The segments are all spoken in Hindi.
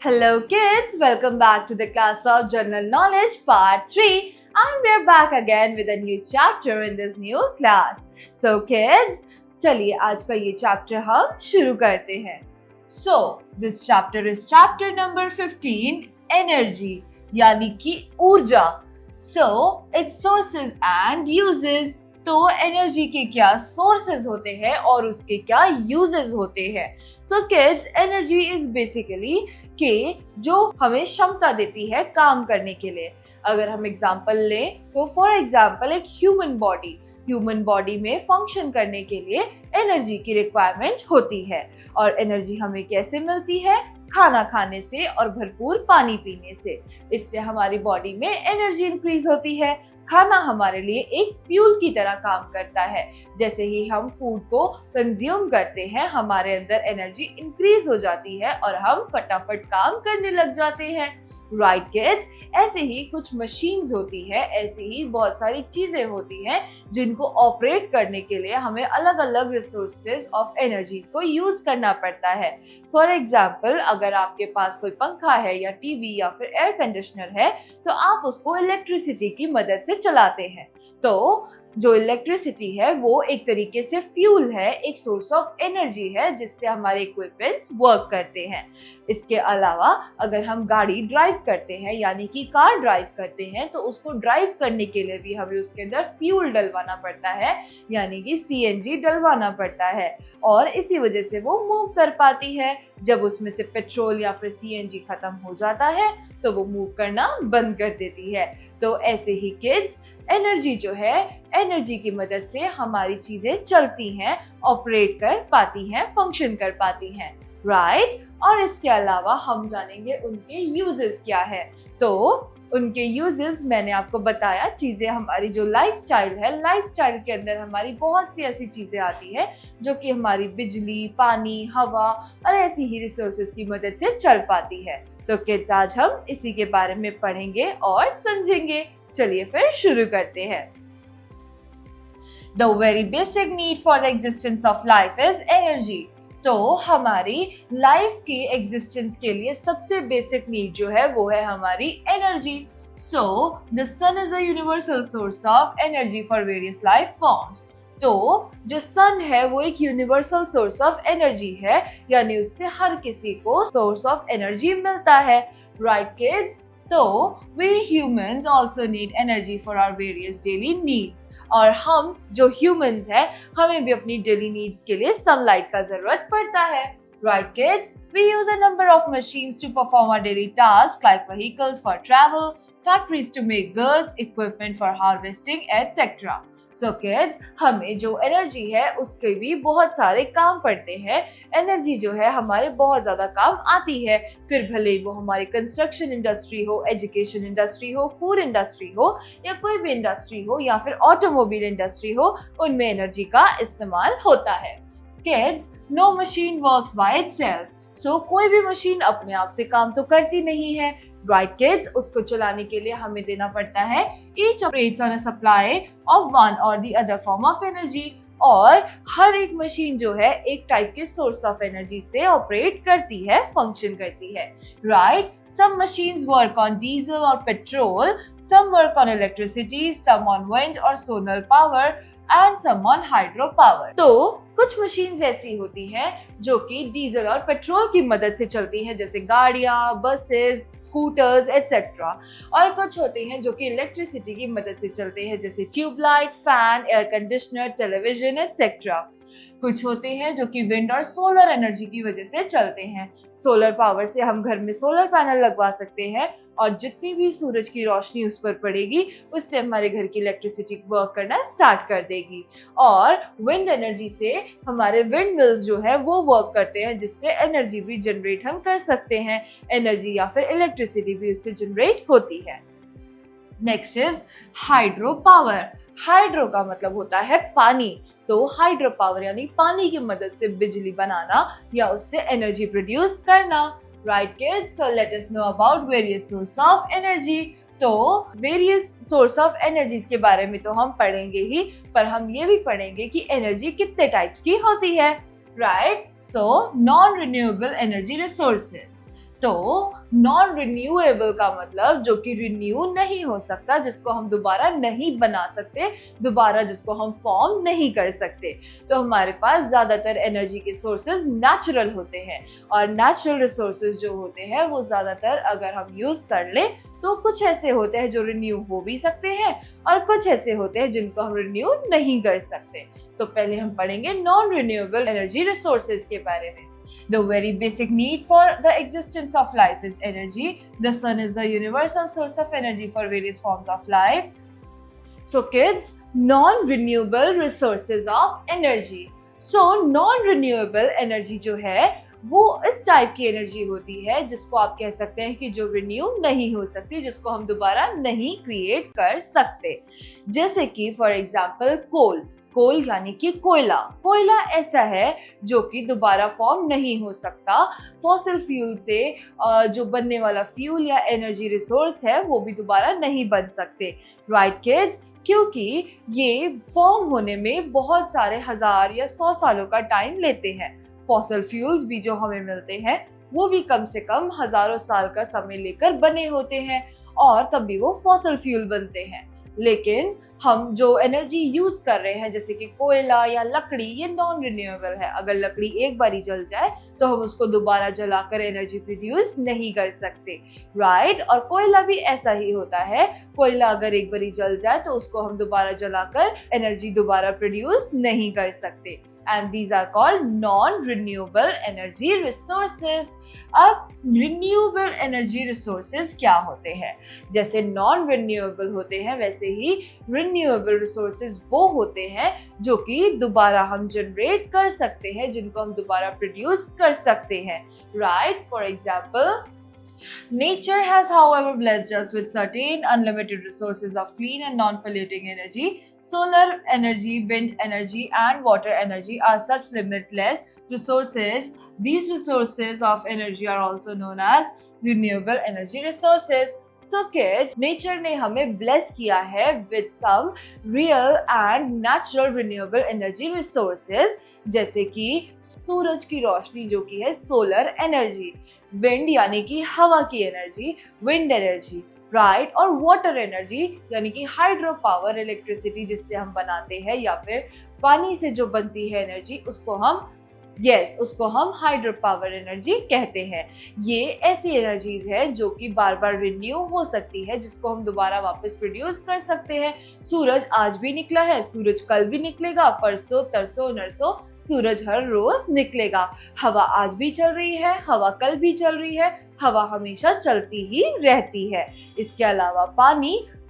Hello kids, welcome back to the class of General Knowledge Part 3 and we're back again with a new chapter in this new class. So kids, चलिए आज का ये chapter हम शुरू करते हैं. So, this chapter is chapter number 15, energy, यानी कि ऊर्जा. So, its sources and uses. तो एनर्जी के क्या सोर्सेज होते हैं और उसके क्या यूजेस होते हैं. So kids, energy is basically कि जो हमें क्षमता देती है काम करने के लिए. अगर हम एग्जांपल लें तो फॉर एग्जांपल एक ह्यूमन बॉडी में फंक्शन करने के लिए एनर्जी की रिक्वायरमेंट होती है. और एनर्जी हमें कैसे मिलती है? खाना खाने से और भरपूर पानी पीने से. इससे हमारी बॉडी में एनर्जी इंक्रीज होती है. खाना हमारे लिए एक फ्यूल की तरह काम करता है. जैसे ही हम फूड को कंज्यूम करते हैं हमारे अंदर एनर्जी इंक्रीज हो जाती है और हम फटाफट काम करने लग जाते हैं. राइट किड्स, ऐसे ही कुछ मशीन्स होती है, ऐसे ही बहुत सारी चीजें होती हैं जिनको ऑपरेट करने के लिए हमें अलग अलग रिसोर्सेज ऑफ एनर्जीज को यूज करना पड़ता है. फॉर एग्जाम्पल, अगर आपके पास कोई पंखा है या टीवी या फिर एयर कंडीशनर है तो आप उसको इलेक्ट्रिसिटी की मदद से चलाते हैं. तो जो इलेक्ट्रिसिटी है वो एक तरीके से फ्यूल है, एक सोर्स ऑफ एनर्जी है जिससे हमारे इक्विपमेंट्स वर्क करते हैं. इसके अलावा अगर हम गाड़ी ड्राइव करते हैं यानी कि कार ड्राइव करते हैं तो उसको ड्राइव करने के लिए भी हमें उसके अंदर फ्यूल डलवाना पड़ता है यानी कि सीएनजी डलवाना पड़ता है और इसी वजह से वो मूव कर पाती है. जब उसमें से पेट्रोल या फिर सीएनजी खत्म हो जाता है तो वो मूव करना बंद कर देती है. तो ऐसे ही किड्स, एनर्जी जो है, एनर्जी की मदद से हमारी चीजें चलती हैं, ऑपरेट कर पाती हैं, फंक्शन कर पाती हैं. राइट. और इसके अलावा हम जानेंगे उनके यूजेस क्या है. तो उनके यूजेस मैंने आपको बताया. चीजें हमारी जो लाइफस्टाइल है, लाइफस्टाइल के अंदर हमारी बहुत सी ऐसी चीजें आती है जो कि हमारी बिजली, पानी, हवा और ऐसी ही रिसोर्सेज की मदद से चल पाती है. तो किड्स, आज हम इसी के बारे में पढ़ेंगे और समझेंगे. चलिए फिर शुरू करते हैं. The very basic need for the existence of life is energy. तो हमारी लाइफ की एग्जिस्टेंस के लिए सबसे बेसिक नीड जो है वो है हमारी energy. So the sun is a universal source of energy for various life forms. तो जो सन है वो एक यूनिवर्सल सोर्स ऑफ एनर्जी है, यानी उससे हर किसी को सोर्स ऑफ एनर्जी मिलता है. Right kids. तो we humans also need energy for our various daily needs. और हम जो ह्यूमंस हैं हमें भी अपनी डेली नीड्स के लिए सनलाइट का जरूरत पड़ता है. Right kids. We use a number of machines to perform our daily tasks like vehicles for travel, factories to make goods, equipment for harvesting, etc. So kids, हमें जो एनर्जी है उसके भी बहुत सारे काम पड़ते हैं. एनर्जी जो है हमारे बहुत ज़्यादा काम आती है, फिर भले वो हमारी कंस्ट्रक्शन इंडस्ट्री हो, एजुकेशन इंडस्ट्री हो, फूड इंडस्ट्री हो या कोई भी इंडस्ट्री हो या फिर ऑटोमोबाइल इंडस्ट्री हो, उनमें एनर्जी का इस्तेमाल होता है. Kids, no machine works by itself. So कोई भी मशीन अपने आप से काम तो करती नहीं है. Right kids. उसको चलाने के लिए हमें देना पड़ता है each operates on a supply of one और the other form of energy. और हर एक मशीन जो है एक टाइप के सोर्स ऑफ एनर्जी से ऑपरेट करती है, फंक्शन करती है. Right. Some machines work on diesel और petrol, some work on electricity, some on wind और solar power and some on hydro power. तो कुछ मशीन्स ऐसी होती हैं जो कि डीजल और पेट्रोल की मदद से चलती हैं, जैसे गाड़ियां, बसेस, स्कूटर्स एटसेट्रा. और कुछ होते हैं जो कि इलेक्ट्रिसिटी की मदद से चलते हैं, जैसे tube light, fan, air conditioner, television etcetera. कुछ होते हैं जो कि विंड और सोलर एनर्जी की वजह से चलते हैं. सोलर पावर से हम घर में सोलर पैनल लगवा सकते हैं और जितनी भी सूरज की रोशनी उस पर पड़ेगी उससे हमारे घर की इलेक्ट्रिसिटी वर्क करना स्टार्ट कर देगी. और विंड एनर्जी से हमारे विंड मिल्स जो है वो वर्क करते हैं, जिससे एनर्जी भी जनरेट हम कर सकते हैं. एनर्जी या फिर इलेक्ट्रिसिटी भी उससे जनरेट होती है. Next is hydro power. Hydro का मतलब होता है पानी. तो हाइड्रो पावर यानी पानी की मदद से बिजली बनाना या उससे एनर्जी प्रोड्यूस करना. Right kids. So let us know about various source of energy. तो वेरियस सोर्स ऑफ एनर्जीज के बारे में तो हम पढ़ेंगे ही, पर हम ये भी पढ़ेंगे कि एनर्जी कितने टाइप्स की होती है. Right. So non renewable energy resources. तो नॉन रिन्यूएबल का मतलब जो कि रिन्यू नहीं हो सकता, जिसको हम दोबारा नहीं बना सकते, दोबारा जिसको हम फॉर्म नहीं कर सकते। तो हमारे पास ज्यादातर एनर्जी के सोर्सेज नेचुरल होते हैं, और नेचुरल रिसोर्सेज जो होते हैं वो ज्यादातर अगर हम यूज कर ले तो कुछ ऐसे होते हैं जो रिन्यू हो भी सकते हैं, और कुछ ऐसे होते हैं जिनको हम रिन्यू नहीं कर सकते। तो पहले हम पढ़ेंगे नॉन रिन्यूएबल एनर्जी रिसोर्सेज के बारे में। The very basic need for the existence of life is energy. The sun is the universal source of energy for various forms of life. So kids, non-renewable resources of energy. So non-renewable energy जो है वो इस टाइप की एनर्जी होती है जिसको आप कह सकते हैं कि जो रिन्यू नहीं हो सकती, जिसको हम दोबारा नहीं क्रिएट कर सकते। जैसे कि फॉर एग्जाम्पल कोल यानी कि कोयला ऐसा है जो कि दोबारा फॉर्म नहीं हो सकता। फॉसिल फ्यूल से जो बनने वाला फ्यूल या एनर्जी रिसोर्स है वो भी दोबारा नहीं बन सकते, राइट किड्स, क्योंकि ये फॉर्म होने में बहुत सारे 1000 या 100 सालों का टाइम लेते हैं। फॉसिल फ्यूल्स भी जो हमें मिलते हैं वो भी कम से कम हजारों साल का समय लेकर बने होते हैं, और तब भी वो फॉसिल फ्यूल बनते हैं। लेकिन हम जो एनर्जी यूज कर रहे हैं जैसे कि कोयला या लकड़ी, ये नॉन रिन्यूएबल है। अगर लकड़ी एक बारी जल जाए तो हम उसको दोबारा जलाकर एनर्जी प्रोड्यूस नहीं कर सकते, राइट। और कोयला भी ऐसा ही होता है। कोयला अगर एक बारी जल जाए तो उसको हम दोबारा जलाकर एनर्जी दोबारा प्रोड्यूस नहीं कर सकते। And these are called non-renewable energy resources. अब renewable energy resources क्या होते हैं? जैसे non-renewable होते हैं वैसे ही renewable resources वो होते हैं जो कि दोबारा हम जनरेट कर सकते हैं, जिनको हम दोबारा प्रोड्यूस कर सकते हैं, right? For example, nature has, however, blessed us with certain unlimited resources of clean and non-polluting energy. Solar energy, wind energy, and water energy are such limitless resources. These resources of energy are also known as renewable energy resources. So kids, nature ने हमें bless किया है with some real and natural renewable energy resources, जैसे कि सूरज की रोशनी जो कि है सोलर एनर्जी, विंड यानी कि हवा की एनर्जी, विंड एनर्जी, राइट, और वाटर एनर्जी यानी कि हाइड्रो पावर, इलेक्ट्रिसिटी जिससे हम बनाते हैं, या फिर पानी से जो बनती है एनर्जी उसको हम हाइड्रो पावर एनर्जी कहते हैं। ये ऐसी एनर्जीज है जो कि बार बार रिन्यू हो सकती है, जिसको हम दोबारा वापस प्रोड्यूस कर सकते हैं। सूरज आज भी निकला है, सूरज कल भी निकलेगा, परसों तरसों नरसों सूरज हर रोज निकलेगा। हवा आज भी चल रही है, हवा कल भी चल रही है, हवा हमेशा चलती ही रहती है। इसके अलावा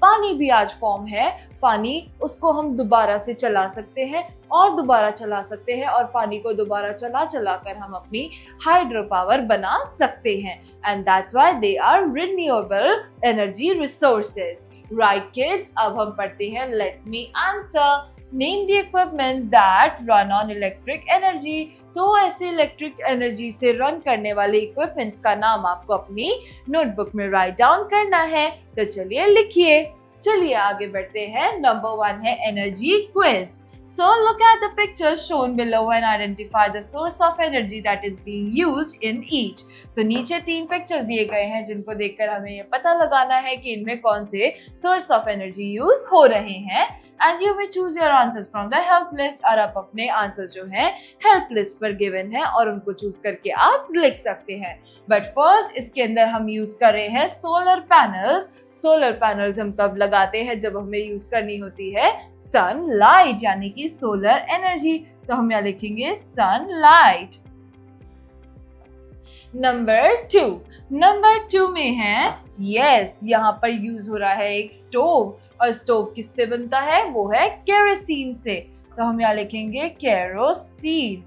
पानी भी आज फॉर्म है। पानी उसको हम दोबारा से चला सकते हैं और दोबारा चला सकते हैं, और पानी को दोबारा चला कर हम अपनी हाइड्रो पावर बना सकते हैं। And that's why they are renewable energy resources, right kids. अब हम पढ़ते हैं let me answer. Name the equipments that run on electric energy. तो ऐसे इलेक्ट्रिक एनर्जी से रन करने वाले इक्विपमेंट्स का नाम आपको अपनी नोटबुक में राइट डाउन करना है। तो चलिए लिखिए। चलिए आगे बढ़ते हैं। नंबर 1 है energy quiz. So look at the pictures shown below and identify the source of energy that is being used in each. तो नीचे 3 पिक्चर्स दिए गए हैं जिनको देखकर हमें ये पता लगाना है कि इनमें कौन से सोर्स ऑफ एनर्जी यूज हो रहे हैं। And you may choose your answers from the help list। और आप अपने आंसर्स जो हैं हेल्प लिस्ट पर गिवन है और उनको चूज करके आप लिख सकते हैं। बट फर्स्ट इसके अंदर हम यूज कर रहे हैं सोलर पैनल्स। सोलर पैनल्स हम तब लगाते हैं जब हमें यूज करनी होती है सनलाइट यानी कि सोलर एनर्जी। तो हम यहाँ लिखेंगे सनलाइट। नंबर 2 में है यहाँ पर यूज हो रहा है एक स्टोव, और स्टोव किससे बनता है? वो है केरोसिन से। तो हम यहाँ लिखेंगे केरोसिन।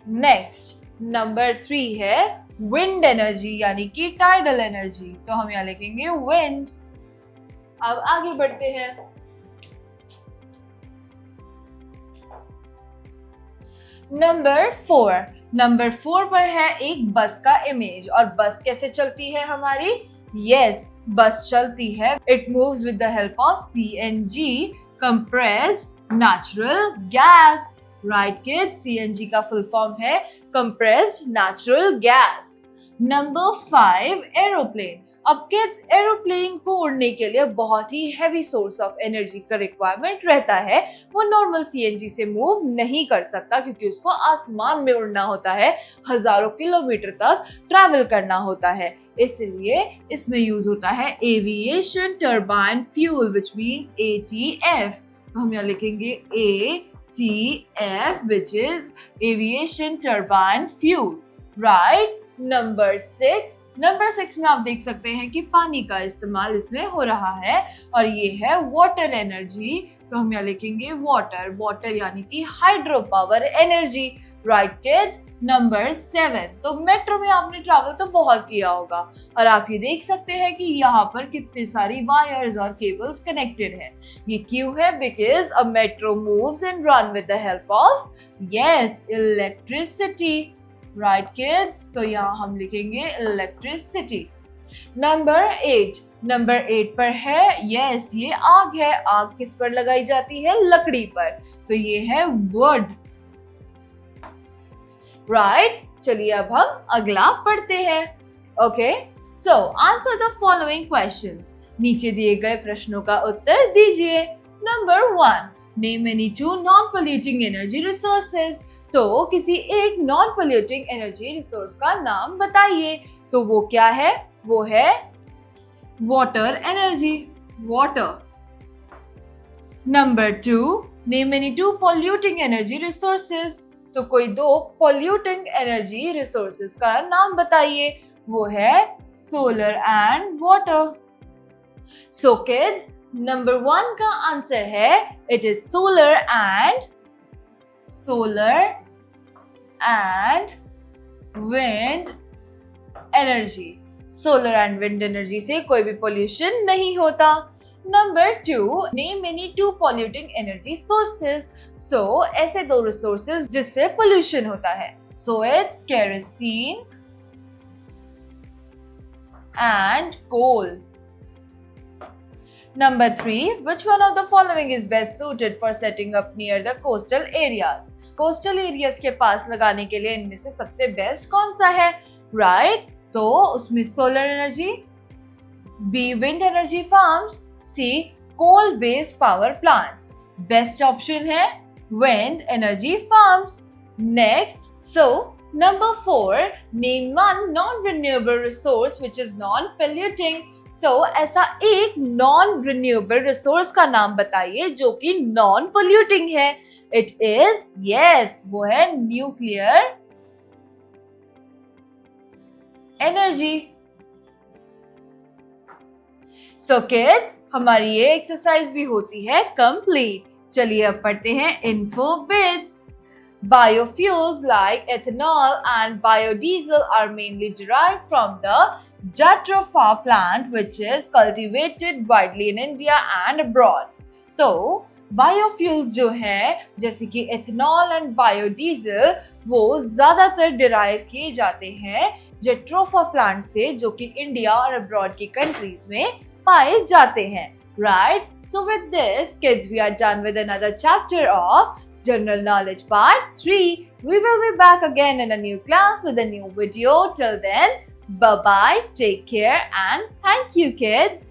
नेक्स्ट नंबर 3 है विंड एनर्जी यानी कि टाइडल एनर्जी। तो हम यहाँ लिखेंगे विंड। अब आगे बढ़ते हैं। नंबर 4 पर है एक बस का इमेज। और बस कैसे चलती है हमारी? बस चलती है, it moves with the help of CNG, compressed natural gas। Right kids, CNG का फुल फॉर्म है compressed natural gas. Number 5, aeroplane. अब किड्स, एरोप्लेन को उड़ने के लिए बहुत ही हैवी सोर्स ऑफ एनर्जी का रिक्वायरमेंट रहता है। वो नॉर्मल CNG से मूव नहीं कर सकता क्योंकि उसको आसमान में उड़ना होता है, हजारों किलोमीटर तक ट्रैवल करना होता है। इसलिए इसमें यूज होता है aviation turbine fuel which means ATF। तो हम यहाँ लिखेंगे ATF which is aviation turbine fuel, right. Number 6 में आप देख सकते हैं कि पानी का इस्तेमाल इसमें हो रहा है और ये है वाटर एनर्जी। तो हम यहाँ लिखेंगे वाटर यानी कि hydro power energy, right kids. Number 7, तो मेट्रो में आपने ट्रैवल तो बहुत किया होगा और आप ये देख सकते हैं कि यहाँ पर कितनी सारी वायर्स और केबल्स कनेक्टेड है। ये क्यों है? Because a metro moves and run with the help of electricity, right kids. So यहाँ हम लिखेंगे इलेक्ट्रिसिटी। नंबर 8 पर है ये आग है। आग किस पर लगाई जाती है? लकड़ी पर। तो ये है वुड, राइट। चलिए अब हम अगला पढ़ते हैं। Okay, so answer the following questions. नीचे दिए गए प्रश्नों का उत्तर दीजिए। Number 1, name any 2 non polluting energy resources. तो किसी एक नॉन पोल्यूटिंग एनर्जी रिसोर्स का नाम बताइए। तो वो क्या है? वो है water energy, water. Number 2, name any 2 polluting energy resources. तो कोई 2 पोल्यूटिंग एनर्जी रिसोर्सेज का नाम बताइए। वो है solar and water. So kids, number 1 का आंसर है it is solar and wind energy. Solar and wind energy से कोई भी पोल्यूशन नहीं होता। Number 2, name any 2 polluting energy sources. So ऐसे 2 रिसोर्सेज जिससे पोल्यूशन होता है। So it's kerosene and coal. Number 3, which one of the following is best suited for setting up near the coastal areas? Coastal areas के पास लगाने के लिए इनमें से सबसे बेस्ट कौन सा है? Right? तो उसमें solar energy, B wind energy farms, C coal based power plants. Best option है wind energy farms. Next, so number 4, name one non-renewable resource which is non-polluting. ऐसा एक नॉन रिन्यूएबल रिसोर्स का नाम बताइए जो कि नॉन पोल्यूटिंग है। इट इज वो है न्यूक्लियर एनर्जी। सो किड्स, हमारी ये एक्सरसाइज भी होती है कंप्लीट। चलिए अब पढ़ते हैं info bits. Biofuels like ethanol and biodiesel are mainly derived from the Jatropha plant which is cultivated widely in India and abroad. तो बायोफ्यूल्स जो है जैसे कि एथेनॉल एंड बायोडीजल वो ज्यादातर डिराइव किए जाते हैं जेट्रोफा प्लांट से जो कि इंडिया और अब्रॉड की कंट्रीज में पाए जाते हैं, right. So with this kids we are done with another chapter of General Knowledge Part 3. We will be back again in a new class with a new video. Till then, bye-bye, take care and thank you kids.